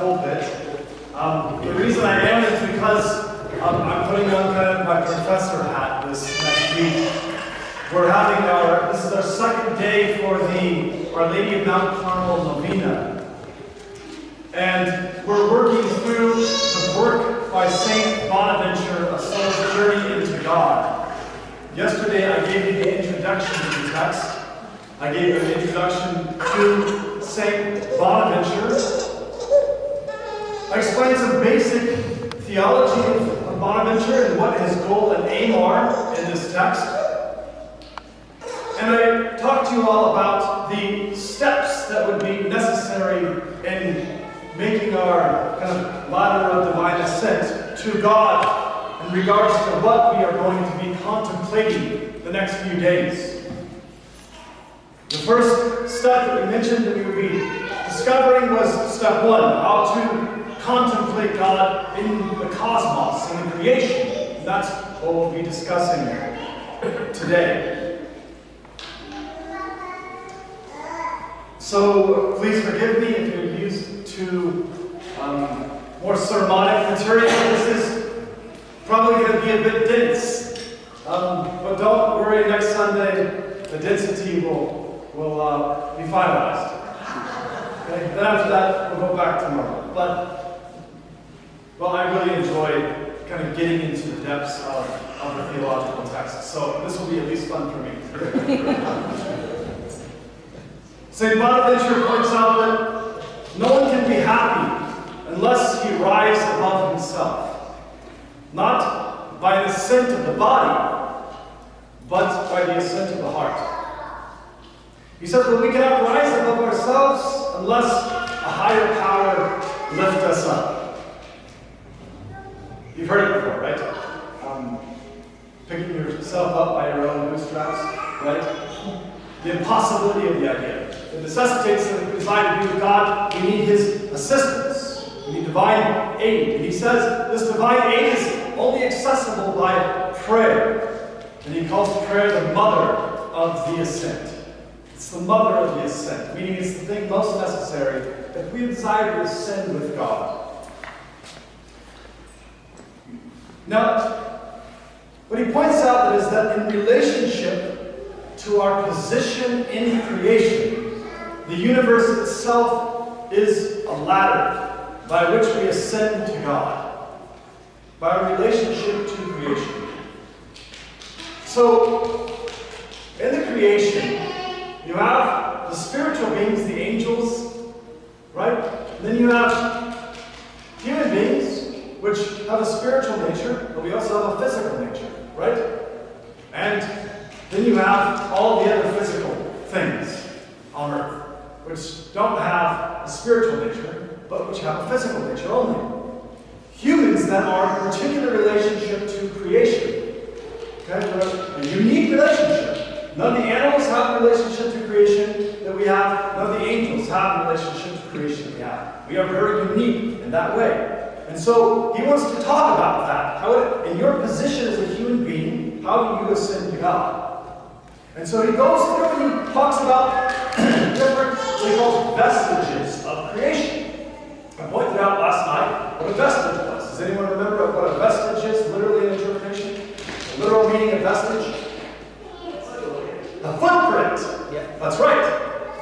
pulpit. The reason I am is because I'm putting on kind of my professor hat this next week. This is our second day for the Our Lady of Mount Carmel Novena. And we're working through the work by Saint Bonaventure, A Soul's Journey into God. Yesterday I gave you the introduction to the text. I gave you an introduction to Saint Bonaventure. I explained some basic theology of Bonaventure and what his goal and aim are in this text. And I talked to you all about the steps that would be necessary in making our kind of ladder of divine ascent to God in regards to what we are going to be contemplating the next few days. The first step that we mentioned that we would be discovering was step one, how to contemplate God in the cosmos, in the creation. And that's what we'll be discussing today. So please forgive me if you're used to more sermonic material. This is probably going to be a bit dense. But don't worry, next Sunday the density will be finalized. Okay? Then after that, we'll go back tomorrow. But, well, I really enjoy kind of getting into the depths of the theological text. So this will be at least fun for me. St. Bonaventure points out that no one can be happy unless he rises above himself. Not by the ascent of the body, but by the ascent of the heart. He says that we cannot rise above ourselves unless a higher power lifts us up. You've heard it before, right? Picking yourself up by your own bootstraps, right? The impossibility of the idea. It necessitates that if we desire to be with God, we need His assistance. We need divine aid. And he says this divine aid is only accessible by prayer. And he calls prayer the mother of the ascent. It's the mother of the ascent, meaning it's the thing most necessary if we desire to ascend with God. Now, what he points out is that in relationship to our position in creation, the universe itself is a ladder by which we ascend to God, by our relationship to creation. So, in the creation, you have the spiritual beings, the angels, right? And then you have human beings, which have a spiritual nature, but we also have a physical nature, right? And then you have all the other physical things on earth, which don't have a spiritual nature, but which have a physical nature only. Humans then are a particular relationship to creation. Okay? We're a unique relationship. None of the animals have a relationship to creation that we have. None of the angels have a relationship to creation that we have. We are very unique in that way. And so he wants to talk about that. In your position as a human being, how do you ascend to God? And so he goes through and he talks about different, what he calls vestiges of creation. I pointed out last night what a vestige was. Does anyone remember what a vestige is, literally in interpretation? The literal meaning of vestige? A footprint. Yeah. That's right.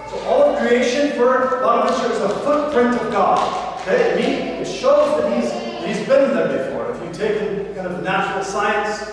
So all of creation for Bonaventure is a footprint of God. Okay? I mean, it shows that he's been there before. If you've taken kind of natural science,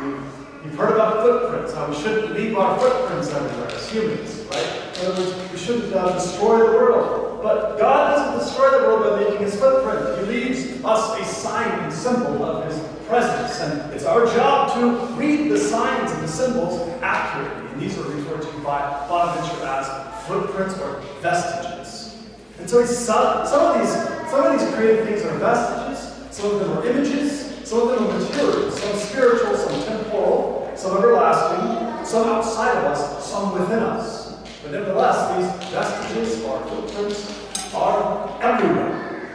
you've heard about footprints, how we shouldn't leave our footprints everywhere as humans, right? In other words, we shouldn't destroy the world. But God doesn't destroy the world by leaving His footprint. He leaves us a sign and symbol of His presence. And it's our job to read the signs and the symbols accurately. And these are referred to by Bonaventure as footprints or vestiges. And so some of these created things are vestiges, some of them are images, some of them are material, some spiritual, some temporal, some everlasting, some outside of us, some within us. But nevertheless, these vestiges or footprints are everywhere.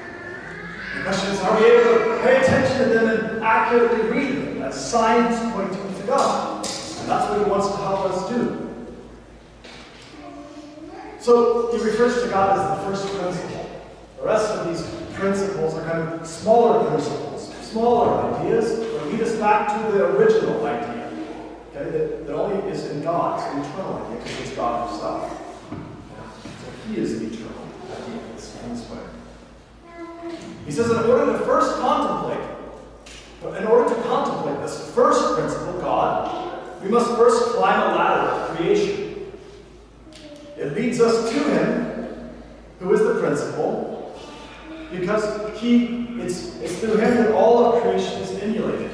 The question is, are we able to pay attention to them and accurately read them as signs pointing to God? And that's what he wants to help us do. So he refers to God as the first principle. The rest of these principles are kind of smaller principles, smaller ideas that lead us back to the original idea. Okay? That only is in God, it's an eternal idea because it's God himself. So he is the eternal idea in this way. He says in order to contemplate this first principle, God, we must first climb a ladder of creation. It leads us to him, who is the principle, because it's through him that all of creation is emulated.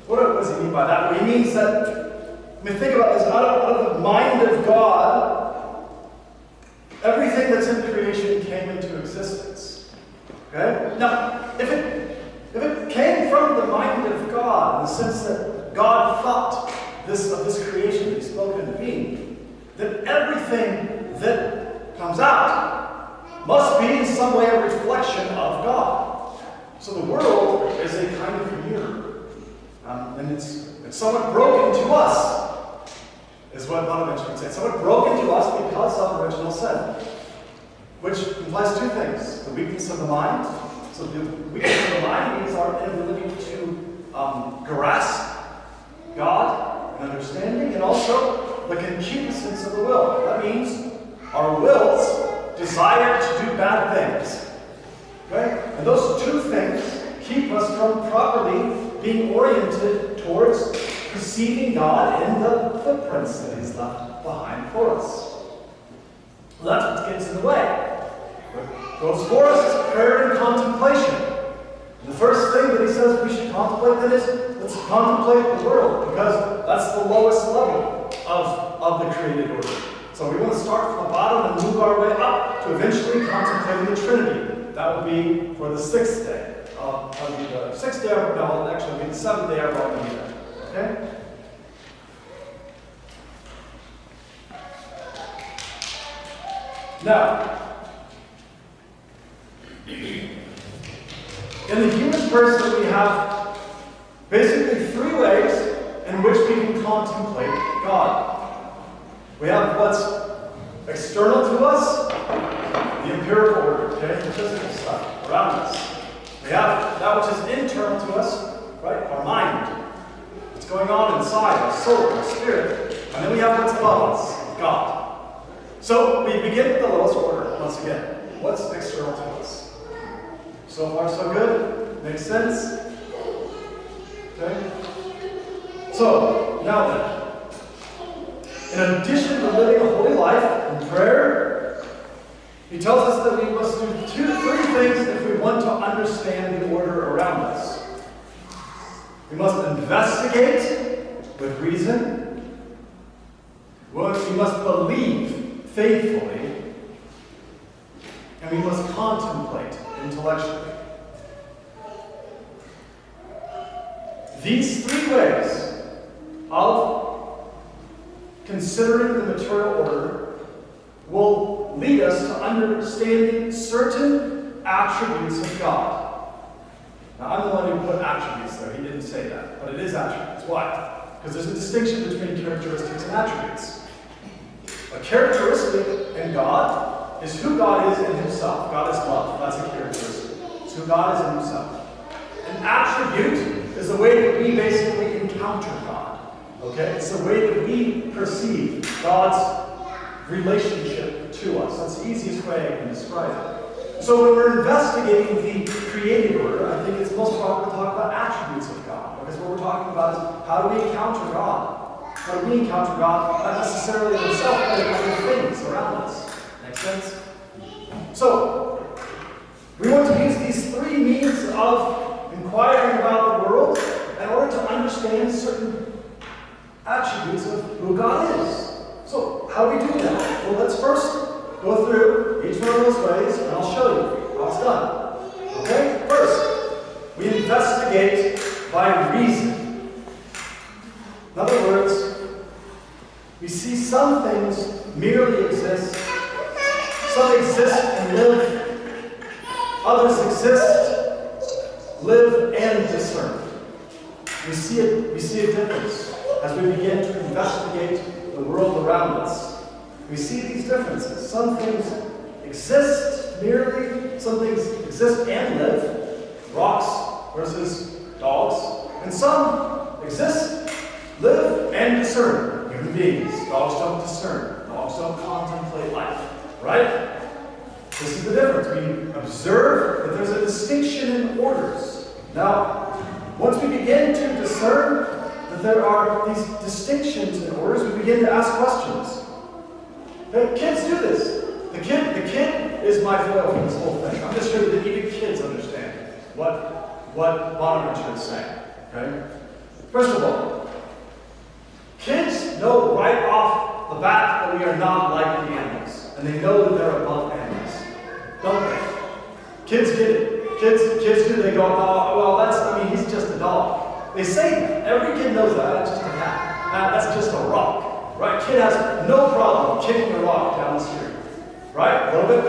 What does he mean by that? Well, he means that, think about this, out of the mind of God, everything that's in creation came into existence. Okay? Now, if it came from the mind of God, in the sense that God thought of this creation that he spoke into being, then everything that comes out must be in some way a reflection of God. So the world is a kind of mirror. And it's somewhat broken to us, is what Bonaventure would say. It's somewhat broken to us because of original sin, which implies two things. The weakness of the mind. So the weakness of the mind means our inability to grasp God and understanding, and also the concupiscence of the will. That means our will's desire to do bad things. Okay? And those two things keep us from properly being oriented towards perceiving God in the footprints that he's left behind for us. Well, that's what gets in the way. What goes for us is prayer and contemplation. And the first thing that he says we should contemplate then is let's contemplate the world, because that's the lowest level of the created order. So we want to start from the bottom and move our way up to eventually contemplating the Trinity. That will be for the sixth day. The sixth day, no, actually it'll be the seventh day of our meeting. Okay? Now, in the human person, we have basically three ways in which we can contemplate God. We have what's external to us, the empirical order, okay, the physical stuff around us. We have that which is internal to us, right, our mind. What's going on inside, our soul, our spirit. And then we have what's above us, God. So we begin with the lowest order, once again. What's external to us? So far, so good? Makes sense? Okay? So, now then. In addition to living a holy life in prayer, he tells us that we must do three things if we want to understand the order around us. We must investigate with reason. We must believe faithfully. And we must contemplate intellectually. These three ways of considering the material order will lead us to understanding certain attributes of God. Now, I'm the one who put attributes there. He didn't say that, but it is attributes. Why? Because there's a distinction between characteristics and attributes. A characteristic in God is who God is in himself. God is love. That's a characteristic. It's who God is in himself. An attribute is the way that we basically encounter God. Okay? It's the way that we perceive God's relationship to us. That's the easiest way I can describe it. So when we're investigating the created order, I think it's most proper to talk about attributes of God. Because what we're talking about is how do we encounter God? How do we encounter God? Not necessarily himself, but in other things around us. Make sense? So, we want to use these three means of inquiring about the world in order to understand certain attributes of who God is. So, how do we do that? Well, let's first go through each one of those ways, and I'll show you how it's done. Okay? First, we investigate by reason. In other words, we see some things merely exist. Some exist and live. Others exist, live, and discern. We see a difference as we begin to investigate the world around us. We see these differences. Some things exist merely some things exist and live, rocks versus dogs, and some exist, live, and discern, human beings. Dogs don't discern. Dogs don't contemplate life, right? This is the difference. We observe that there's a distinction in orders. Now, once we begin to discern that there are these distinctions in orders, we begin to ask questions. Okay, kids do this. The kid is my foil for this whole thing. I'm just sure that even kids understand what Bonaventure is saying. Okay? First of all, kids know right off the bat that we are not like the animals, and they know that they're above animals, don't they? Kids get it. Kids do. They go, oh, well, he's just a dog. They say that. Every kid knows that. That's just a cat. That's just a rock, right? Kid has no problem kicking a rock down the street, right? A little bit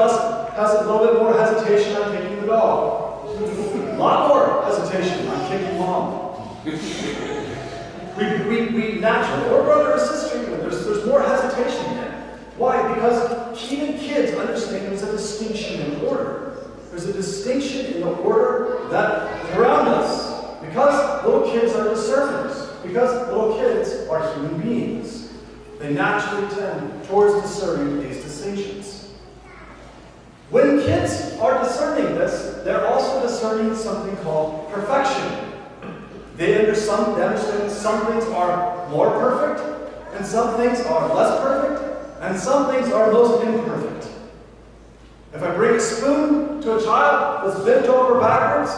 more hesitation on kicking the dog. A lot more hesitation on kicking mom. We naturally, or brother or sister, even, there's more hesitation there. Why? Because even kids understand there's a distinction in order. There's a distinction in the order that is around us. Because little kids are discerners. Because little kids are human beings. They naturally tend towards discerning these distinctions. When kids are discerning this, they're also discerning something called perfection. They understand that some things are more perfect, and some things are less perfect, and some things are most imperfect. If I bring a spoon to a child that's bent over backwards,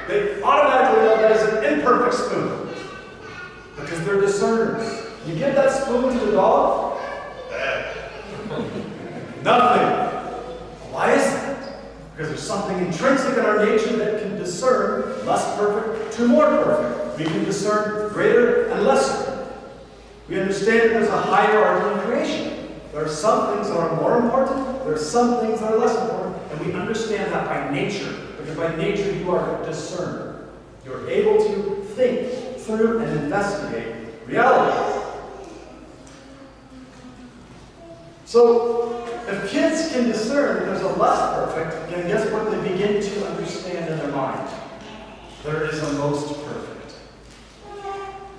they automatically know that is an imperfect spoon. Because they're discerners. You give that spoon to the dog, nothing. Why is that? Because there's something intrinsic in our nature that can discern less perfect to more perfect. We can discern greater and lesser. We understand that there's a hierarchy in creation. There are some things that are more important, there are some things that are less important, and we understand that by nature. Because by nature you are a discerner. You're able to think through and investigate reality. So, if kids can discern that there's a less perfect, then guess what they begin to understand in their mind? There is a most perfect.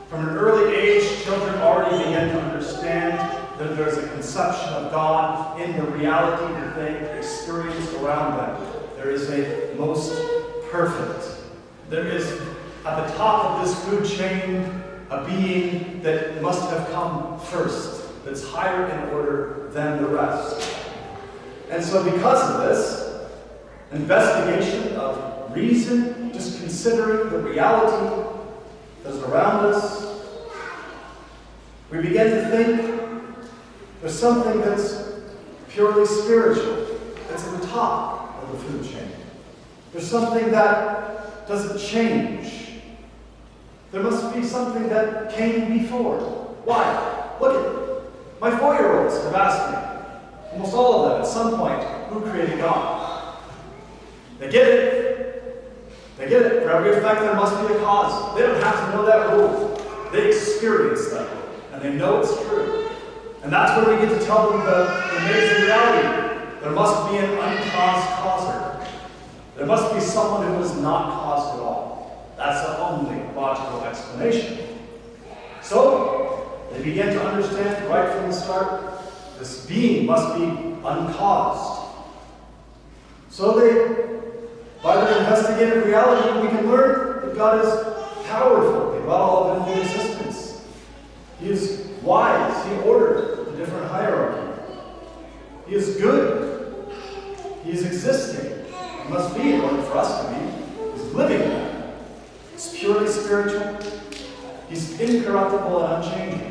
From an early age, children already begin to understand that there's a conception of God in the reality that they experience around them. There is a most perfect. There is, at the top of this food chain, a being that must have come first, that's higher in order than the rest. And so because of this, investigation of reason, just considering the reality that is around us, we begin to think there's something that's purely spiritual, that's at the top of the food chain. There's something that doesn't change. There must be something that came before. Why? Look at it. My 4-year-olds have asked me, almost all of them at some point, who created God? They get it. They get it. For every effect, there must be a cause. They don't have to know that rule. They experience that rule, and they know it's true. And that's when we get to tell them the amazing reality. There must be an uncaused causer. There must be someone who is not caused at all. That's the only logical explanation. So, they begin to understand right from the start, this being must be uncaused. So by their investigative reality, we can learn that God is powerful. He brought all of it into existence. He is wise. He ordered the different hierarchy. He is good. He is existing. He must be in order for us to be. He's living. He's purely spiritual. He's incorruptible and unchanging.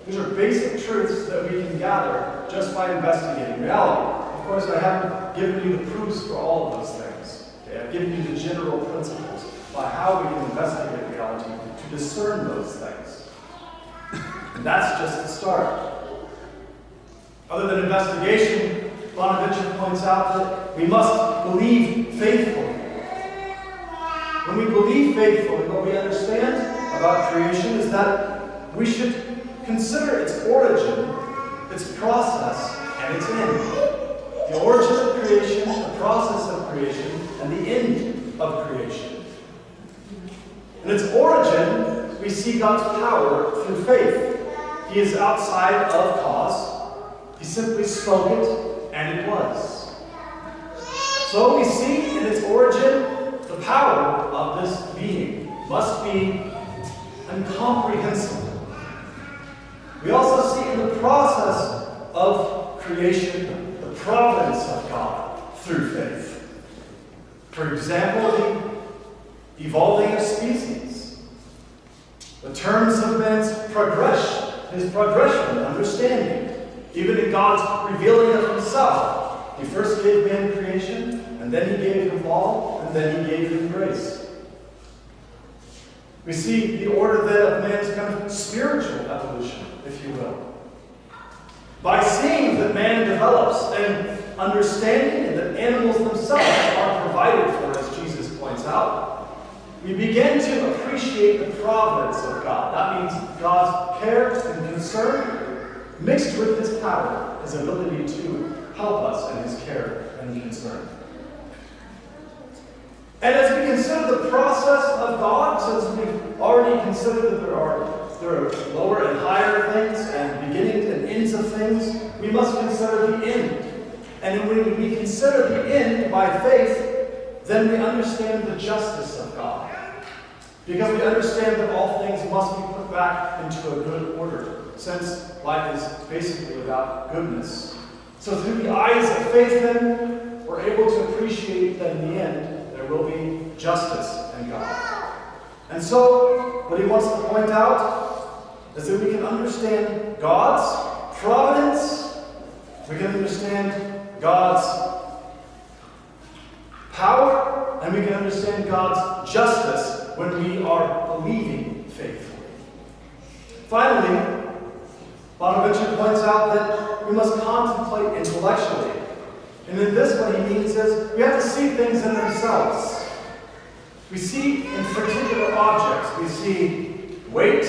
These are basic truths that we can gather just by investigating reality. Of course, I haven't given you the proofs for all of those things. Okay? I've given you the general principles by how we can investigate reality to discern those things. And that's just the start. Other than investigation, Bonaventure points out that we must believe faithfully. When we believe faithfully, what we understand about creation is that we should consider its origin, its process, and its end. The origin of creation, the process, God's power through faith. He is outside of cause. He simply spoke it, and it was. So we see in its origin, the power of this being must be incomprehensible. We also see in the process of creation the providence of God through faith. For example, the evolving of species, the terms of man's progression, his progression and understanding, even in God's revealing of himself. He first gave man creation, and then he gave him law, and then he gave him grace. We see the order then of man's kind of spiritual evolution, if you will. By seeing that man develops and understanding and that animals themselves are provided for, as Jesus points out, we begin to appreciate the providence of God. That means God's care and concern mixed with his power, his ability to help us in his care and concern. And as we consider the process of God, since we've already considered that there are lower and higher things and beginnings and ends of things, we must consider the end. And when we consider the end by faith, then we understand the justice of God. Because we understand that all things must be put back into a good order, since life is basically without goodness. So through the eyes of faith, then, we're able to appreciate that in the end, there will be justice in God. And so, what he wants to point out is that we can understand God's providence, we can understand God's power, and we can understand God's justice when we are believing faithfully. Finally, Bonaventure points out that we must contemplate intellectually. And in this, what he means is we have to see things in themselves. We see in particular objects. We see weight,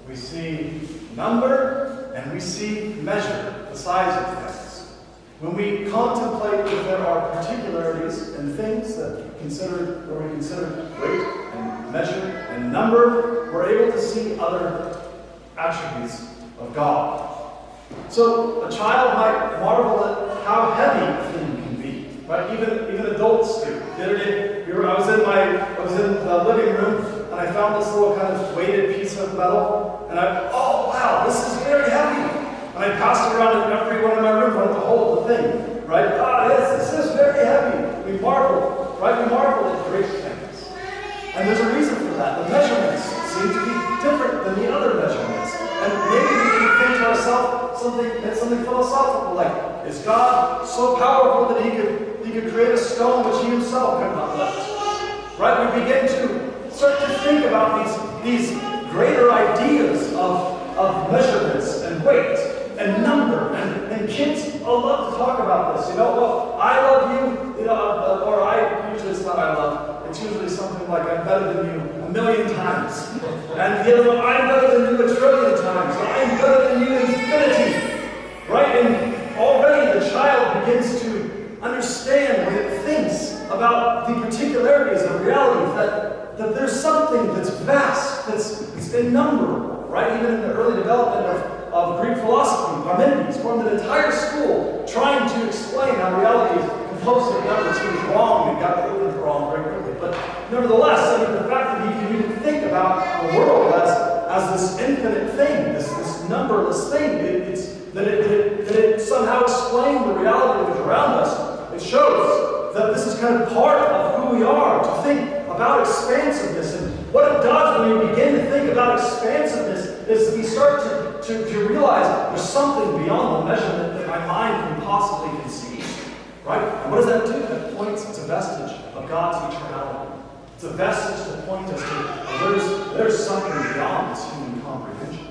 we see number, and we see measure, the size of things. When we contemplate that there are particularities in things where we consider weight and measure and number, we're able to see other attributes of God. So a child might marvel at how heavy a thing can be, right? Even adults do. The other day, I was in the living room, and I found this little kind of weighted piece of metal, and oh wow, this is very heavy. And I passed it around, and everyone in my room wanted to hold the thing, right? Yes, this is very heavy. We marvel, right? We marvel at great things. And there's a reason for that. The measurements seem to be different than the other measurements. And maybe we can think to ourselves something philosophical, like, is God so powerful that he could create a stone which he himself could not lift? Right? We begin to start to think about these greater ideas of measurements and weight and number. And kids love to talk about this. Well, I love you, or usually it's not I love. It's usually something like, I'm better than you 1,000,000 times. And the other one, I'm better than you 1,000,000,000,000 times. I'm better than you infinity. Right? And already the child begins to understand when it thinks about the particularities of reality, that there's something that's vast, that's innumerable. Right? Even in the early development of Greek philosophy, Parmenides formed an entire school trying to explain how reality is composed of numbers. He was wrong and got the wrong very quickly. But nevertheless, the fact that he can even think about the world as this infinite thing, this numberless thing, that it somehow explains the reality that is around us, it shows that this is kind of part of who we are, to think about expansiveness. And what it does when we begin to think about expansiveness is we start to realize there's something beyond the measurement that my mind can possibly conceive. Right? And what does that do? That points, it's a vestige of God's eternality. It's a vestige that points us to there's something beyond this human comprehension.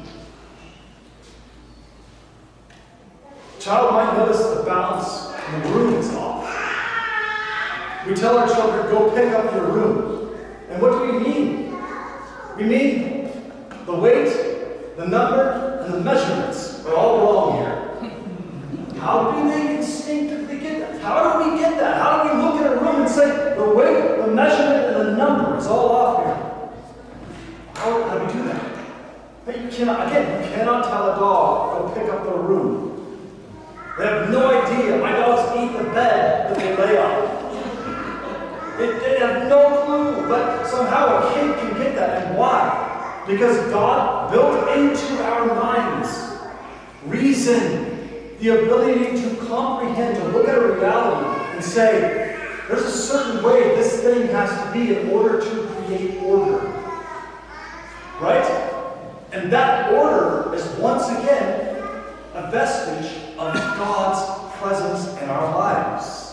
A child might notice the balance in the room is off. We tell our children, go pick up your room. And what do we mean? We mean the weight, the number, and the measurements are all wrong here. How do they instinctively get that? How do we get that? How do we look at a room and say, the weight, the measurement, and the number is all off here? How do we do that? But you cannot tell a dog, go pick up the room. They have no idea. My dogs eat the bed that they lay on. They have no clue, but somehow a kid can get that. And why? Because God built into our minds reason, the ability to comprehend, to look at a reality and say, there's a certain way this thing has to be in order to create order. Right? And that order is once again a vestige of God's presence in our lives.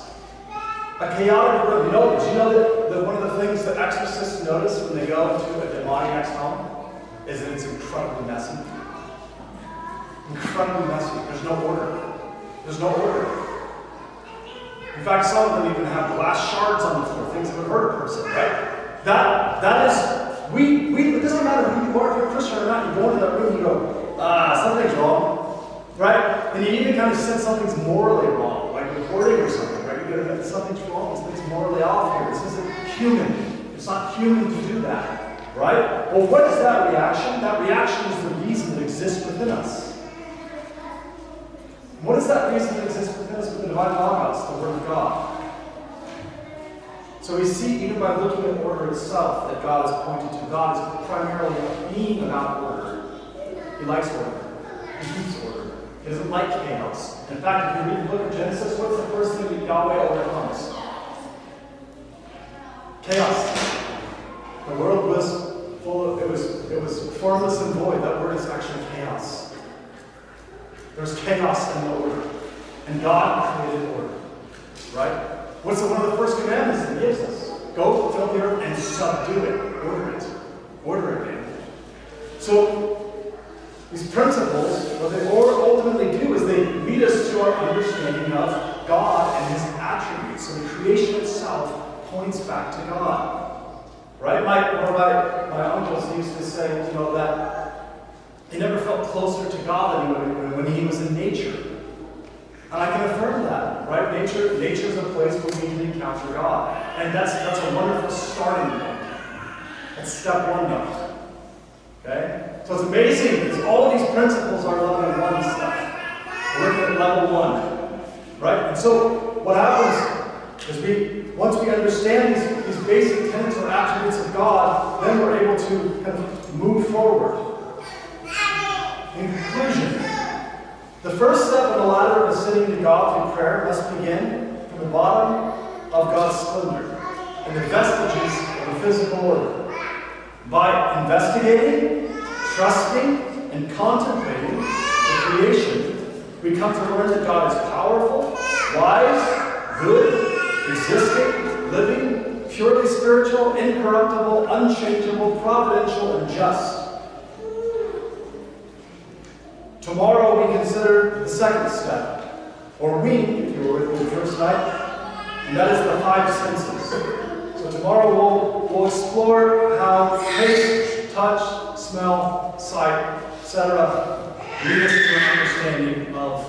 A chaotic room. Did you know that one of the things that exorcists notice when they go into a demoniac's home is that it's incredibly messy? Incredibly messy. There's no order. There's no order. In fact, some of them even have glass shards on the floor, things that would hurt a person, right? That is, it doesn't matter who you are, if you're a Christian or not, you go into that room and you go, something's wrong, right? And you even kind of sense something's morally wrong, like recording or something, right? You go, something's wrong, something's morally off here. This isn't human. It's not human to do that, right? Well, what is that reaction? That reaction is the reason that exists within us. What is that reason that exists within us? With the divine logos, the Word of God. So we see, even by looking at order itself, that God is pointing to. God is primarily a being about order. He likes order. He keeps order. He doesn't like chaos. In fact, if you read the book of Genesis, what's the first thing that Yahweh overcomes? Chaos. The world was full of, it was formless and void. That word is actually chaos. There's chaos in the order. And God created order. Right? What's one of the first commandments that he gives us? Go fill the earth and subdue it. Order it. Order it, man. So, these principles, what they ultimately do is they lead us to our understanding of God and his attributes. So the creation itself points back to God. Right? One of my uncles used to say, that he never felt closer to God than when he was in nature. And I can affirm that, right? Nature is a place where we can encounter God. And that's a wonderful starting point. That's step one, though. Okay? So it's amazing because all of these principles are level one stuff. We're looking at level one. Right? And so what happens is once we understand these basic tenets or attributes of God, then we're able to kind of move forward. In conclusion, the first step on the ladder of ascending to God through prayer must begin from the bottom of God's splendor and the vestiges of the physical order. By investigating, trusting, and contemplating the creation, we come to learn that God is powerful, wise, good, existing, living, purely spiritual, incorruptible, unchangeable, providential, and just. Tomorrow we consider the second step, or wing, if you were with me the first night, and that is the five senses. So tomorrow we'll explore how taste, touch, smell, sight, etc. lead us to an understanding of